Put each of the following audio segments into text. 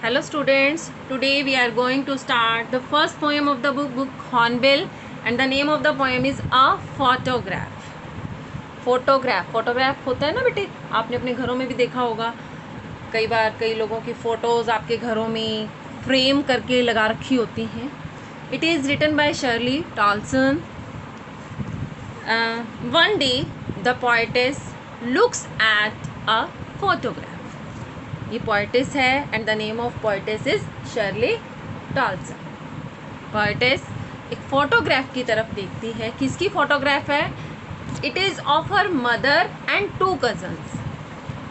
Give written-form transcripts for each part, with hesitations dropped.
Hello students, today we are going to start the first poem of the book Hornbill, and the name of the poem is A Photograph. Photograph होता है ना बेटे, आपने अपने घरों में भी देखा होगा। कई बार कई लोगों की फ़ोटोज़ आपके घरों में फ्रेम करके लगा रखी होती हैं। It is written by Shirley Toulson. One day the poetess looks at a photograph. ये पोएटिस है and the name of poetess is Shirley Toulson. Poetess एक फोटोग्राफ की तरफ देखती है. किसकी फोटोग्राफ है? It is of her mother and 2 cousins.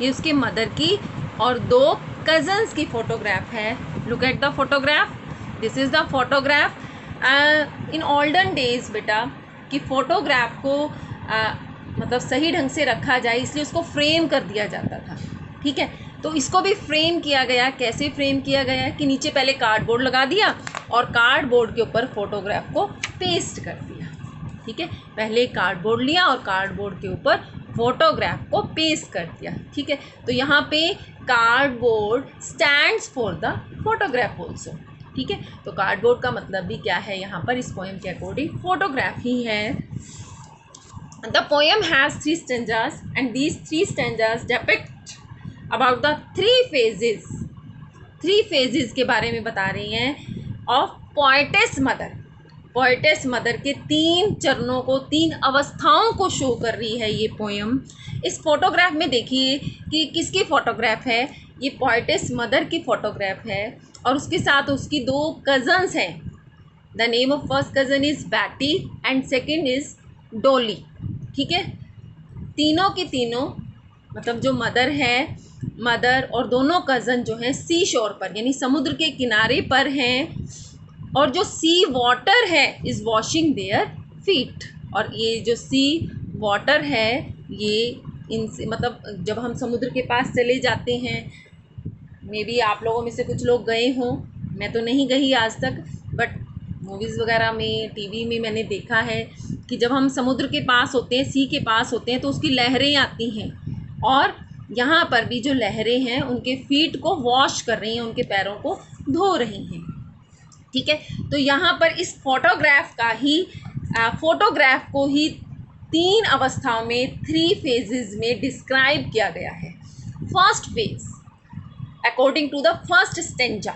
ये उसकी मदर की और 2 कज़न्स की फोटोग्राफ है. Look at the photograph. This is the photograph. In olden days बेटा कि फ़ोटोग्राफ को मतलब सही ढंग से रखा जाए इसलिए उसको फ्रेम कर दिया जाता था. ठीक है, तो इसको भी फ्रेम किया गया. कैसे फ्रेम किया गया कि नीचे पहले कार्डबोर्ड लगा दिया और कार्डबोर्ड के ऊपर फोटोग्राफ को पेस्ट कर दिया. ठीक है, पहले कार्डबोर्ड लिया और कार्डबोर्ड के ऊपर फोटोग्राफ को पेस्ट कर दिया. ठीक है, तो यहाँ पे cardboard stands for the photograph also. ठीक है, तो कार्डबोर्ड का मतलब भी क्या है यहाँ पर इस पोएम के अकॉर्डिंग? फोटोग्राफ ही है. The poem has 3 stanzas and these 3 stanzas depict about the 3 phases के बारे में बता रही हैं of poet's mother. Poet's mother के 3 चरणों को, 3 अवस्थाओं को शो कर रही है ये पोएम. इस फोटोग्राफ में देखिए कि किसकी फ़ोटोग्राफ है. ये पोएटिस मदर की फ़ोटोग्राफ है और उसके साथ उसकी 2 कज़न्स हैं. The name of first cousin is Betty and second is डोली. ठीक है, तीनों की तीनों मतलब जो मदर है, मदर और दोनों कज़न जो हैं सी शोर पर यानी समुद्र के किनारे पर हैं और जो सी वाटर है इज़ वॉशिंग देयर फीट. और ये जो सी वाटर है ये इनसे मतलब जब हम समुद्र के पास चले जाते हैं, मे बी आप लोगों में से कुछ लोग गए हों, मैं तो नहीं गई आज तक, बट मूवीज़ वगैरह में, टीवी में मैंने देखा है कि जब हम समुद्र के पास होते हैं, सी के पास होते हैं, तो उसकी लहरें आती हैं और यहाँ पर भी जो लहरें हैं उनके फीट को वॉश कर रही हैं, उनके पैरों को धो रही हैं. ठीक है, तो यहाँ पर इस फोटोग्राफ को ही 3 अवस्थाओं में 3 फेजेस में डिस्क्राइब किया गया है. First phase according to the first stanza,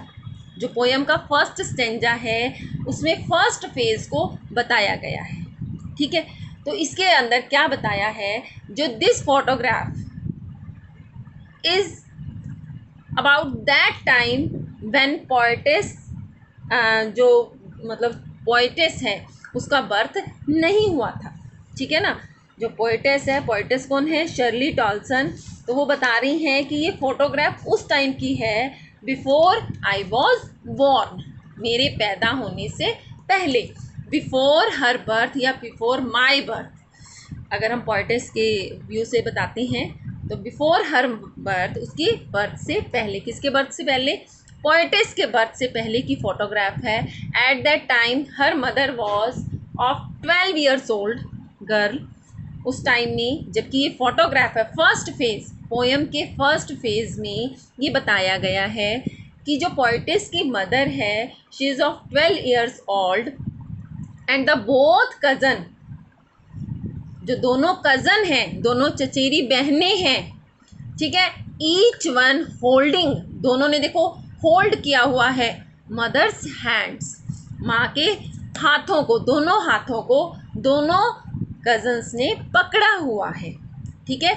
जो पोएम का फर्स्ट स्टेंजा है उसमें फर्स्ट फेज को बताया गया है. ठीक है, तो इसके अंदर क्या बताया है? जो this photograph is about that time when poet's जो मतलब पोएटिस है उसका बर्थ नहीं हुआ था. ठीक है ना, जो पोएटिस है, पोएटिस कौन है? Shirley Toulson. तो वो बता रही हैं कि ये फ़ोटोग्राफ उस टाइम की है बिफोर आई वॉज बॉर्न, मेरे पैदा होने से पहले. बिफोर हर बर्थ या बिफोर माई बर्थ, अगर हम पोएटिस के व्यू से बताते हैं तो बिफोर हर बर्थ, उसकी बर्थ से पहले. किसके बर्थ से पहले? पोएटिस के बर्थ से पहले की फ़ोटोग्राफ है. At that time her mother was of 12 years old girl. उस टाइम में जबकि ये फ़ोटोग्राफ है फर्स्ट फेज़, पोएम के फर्स्ट फेज़ में ये बताया गया है कि जो पोएटिस की मदर है she is of 12 years old and the both cousin, जो दोनों कज़न हैं, दोनों चचेरी बहनें हैं. ठीक है, ईच वन होल्डिंग, दोनों ने देखो होल्ड किया हुआ है मदर्स हैंड्स, माँ के हाथों को, दोनों हाथों को दोनों कज़न्स ने पकड़ा हुआ है. ठीक है,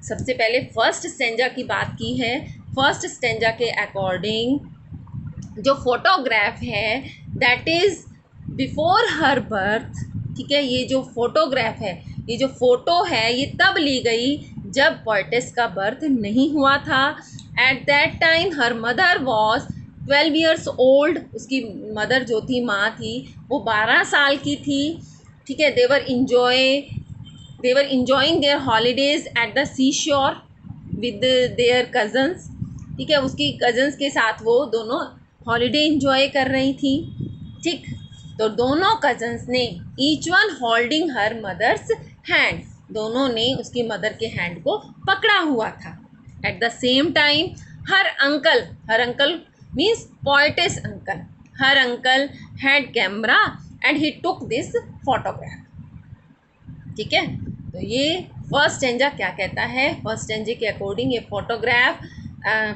सबसे पहले फर्स्ट स्टेंजा की बात की है. फर्स्ट स्टेंजा के अकॉर्डिंग जो फोटोग्राफ है that is before her birth. ठीक है, ये जो फोटोग्राफ है, ये जो फ़ोटो है ये तब ली गई जब पोएटिस का बर्थ नहीं हुआ था. At that time her mother was 12 years old, उसकी मदर जो थी, माँ थी, वो 12 साल की थी. ठीक है, they were enjoying their holidays at the sea shore with there cousins. ठीक है, उसकी कज़न्स के साथ वो दोनों हॉलीडे इंजॉय कर रही थी. ठीक, तो दोनों कज़न्स ने each one holding her mother's hand, दोनों ने उसकी मदर के हैंड को पकड़ा हुआ था. At the same time her uncle means poetess uncle, her uncle had camera and he took this photograph. ठीक है, तो ये फर्स्ट स्टेंजा क्या कहता है? फर्स्ट स्टेंजे के अकॉर्डिंग ये फोटोग्राफ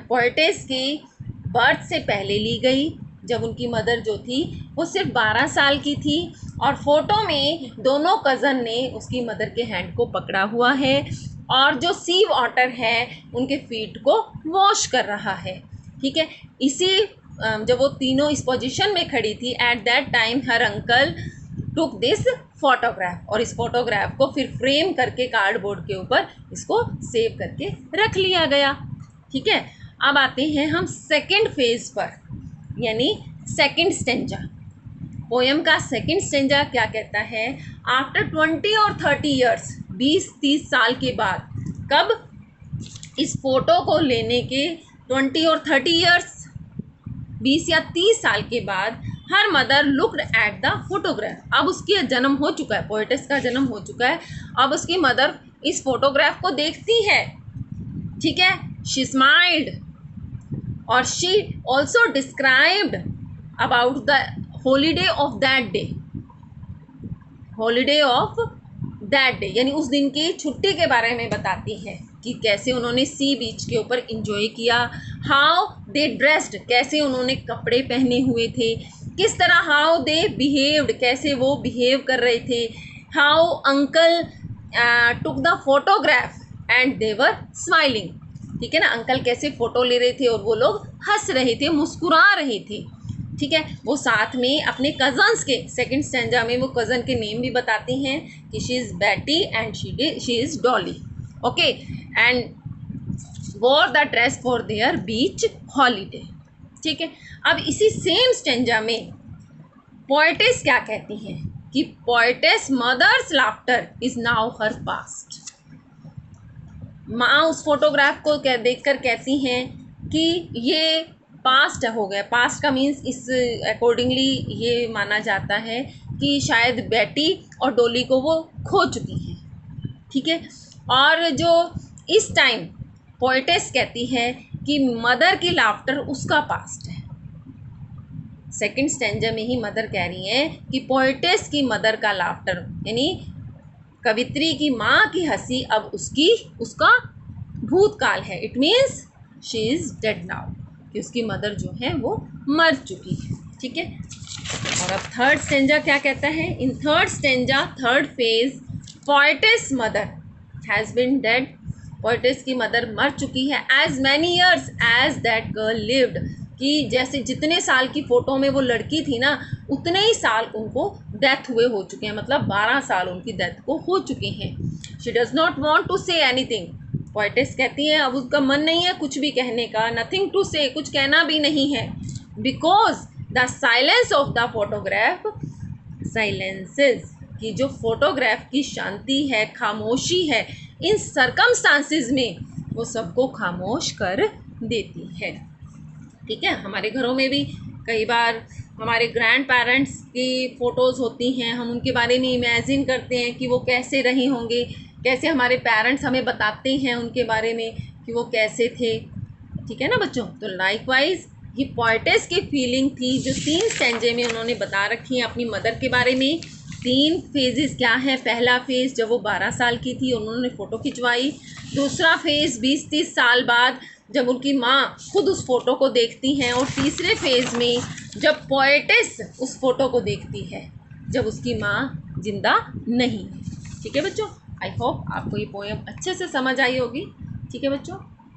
पोएटेस की बर्थ से पहले ली गई, जब उनकी मदर जो थी वो सिर्फ 12 साल की थी, और फोटो में दोनों कज़न ने उसकी मदर के हैंड को पकड़ा हुआ है, और जो सी वाटर है उनके फीट को वॉश कर रहा है। ठीक है, इसी जब वो तीनों इस पोजीशन में खड़ी थी, at that time her uncle took this photograph, और इस फोटोग्राफ को फिर फ्रेम करके कार्डबोर्ड के ऊपर इसको सेव करके रख लिया गया। ठीक है, अब आते हैं हम सेकंड फेज पर, यानी सेकंड स्टेंजा। पोयम का सेकंड स्टेंजा क्या कहता है? आफ्टर 20 और 30 ईयर्स, 20-30 साल के बाद, कब? इस फोटो को लेने के 20 और 30 ईयर्स, 20 या 30 साल के बाद, her mother looked at the photograph. अब उसकी जन्म हो चुका है, पोएटेस का जन्म हो चुका है, अब उसकी मदर इस फोटोग्राफ को देखती है। ठीक है, शी स्माइल्ड, और she also described about the holiday of that day, holiday of that day यानी उस दिन की छुट्टी के बारे में बताती है कि कैसे उन्होंने सी बीच के ऊपर इंजॉय किया। हाउ दे ड्रेस्ड, कैसे उन्होंने कपड़े पहने हुए थे, किस तरह, हाउ दे बिहेव्ड, कैसे वो बिहेव कर रहे थे, how uncle took the photograph and they were smiling. ठीक है ना, अंकल कैसे फ़ोटो ले रहे थे और वो लोग हंस रहे थे, मुस्कुरा रहे थे। ठीक है, वो साथ में अपने कज़न्स के, सेकंड स्टैंजा में वो कज़न के नेम भी बताती हैं कि she is Betty and she is Dolly. Okay, and war the dress for their beach holiday. ठीक है, अब इसी सेम स्टैंजा में पोएटेस क्या कहती हैं कि poetess mother's laughter is now her past. माँ उस फोटोग्राफ को देखकर कहती हैं कि ये पास्ट हो गया। पास्ट का मीन्स इस अकॉर्डिंगली ये माना जाता है कि शायद बेटी और डॉली को वो खो चुकी हैं। ठीक है, और जो इस टाइम पोएटेस कहती है कि मदर की लाफ्टर उसका पास्ट है। सेकंड स्टैंजा में ही मदर कह रही हैं कि पोएटेस की मदर का लाफ्टर, यानी कवित्री की माँ की हंसी अब उसका भूतकाल है। It means she is dead now, कि उसकी मदर जो है वो मर चुकी है। ठीक है, और अब थर्ड स्टेंजा क्या कहता है? In third stanza, third phase, poetess mother has been dead, poetess की मदर मर चुकी है, as many years as that girl lived, कि जैसे जितने साल की फ़ोटो में वो लड़की थी ना, उतने ही साल उनको डेथ हुए हो चुके हैं, मतलब 12 साल उनकी डेथ को हो चुके हैं। She does not want to say anything, poetess कहती है अब उसका मन नहीं है कुछ भी कहने का, नथिंग टू से, कुछ कहना भी नहीं है, because the silence of the photograph silences, कि जो फोटोग्राफ की शांति है, खामोशी है, इन सर्कमस्टांसिस में वो सबको खामोश कर देती है। ठीक है, हमारे घरों में भी कई बार हमारे ग्रैंड पेरेंट्स की फ़ोटोज़ होती हैं, हम उनके बारे में इमेजिन करते हैं कि वो कैसे रहे होंगे, कैसे हमारे पेरेंट्स हमें बताते हैं उनके बारे में कि वो कैसे थे। ठीक है ना बच्चों, तो लाइकवाइज ये पोएटेस की फीलिंग थी जो 3 स्टैंजे में उन्होंने बता रखी है अपनी मदर के बारे में। 3 फेजेस क्या हैं? पहला फेज़ जब वो 12 साल की थी उन्होंने फ़ोटो खिंचवाई, दूसरा फेज़ 20-30 साल बाद जब उनकी माँ खुद उस फ़ोटो को देखती हैं, और तीसरे फेज़ में जब पोएटेस उस फ़ोटो को देखती है जब उसकी माँ जिंदा नहीं है। ठीक है बच्चों, आई होप आपको ये पोएम अच्छे से समझ आई होगी। ठीक है बच्चों।